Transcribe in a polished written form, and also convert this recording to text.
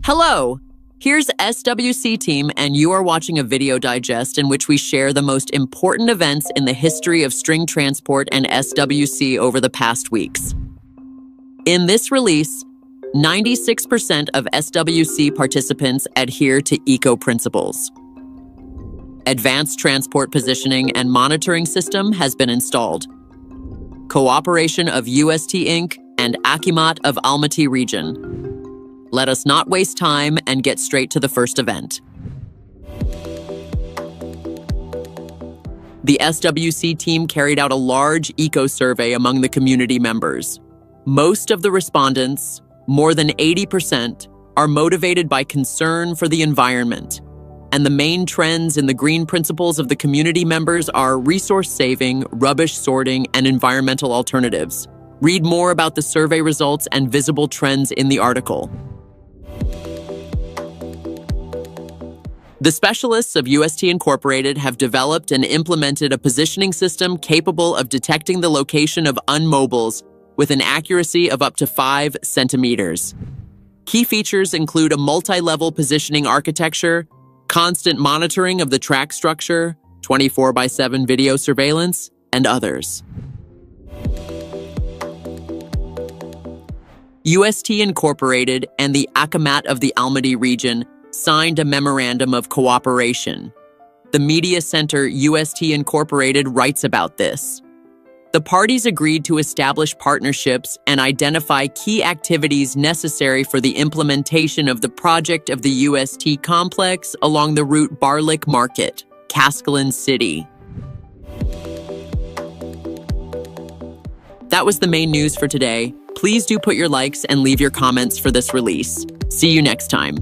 Hello! Here's SWC team, and you are watching a video digest in which we share the most important events in the history of string transport and SWC over the past weeks. In this release, 96% of SWC participants adhere to eco principles. Advanced transport positioning and monitoring system has been installed. Cooperation of UST Inc. and Akimat of Almaty region. Let us not waste time and get straight to the first event. The SWC team carried out a large eco-survey among the community members. Most of the respondents, more than 80%, are motivated by concern for the environment. And the main trends in the green principles of the community members are resource saving, rubbish sorting, and environmental alternatives. Read more about the survey results and visible trends in the article. The specialists of UST Incorporated have developed and implemented a positioning system capable of detecting the location of unmobiles with an accuracy of up to 5 centimeters. Key features include a multi-level positioning architecture, constant monitoring of the track structure, 24/7 video surveillance, and others. UST Incorporated and the Akimat of the Almaty region signed a memorandum of cooperation. The media center UST Incorporated writes about this. The parties agreed to establish partnerships and identify key activities necessary for the implementation of the project of the UST complex along the route Barlik Market, Castellan City. That was the main news for today. Please do put your likes and leave your comments for this release. See you next time.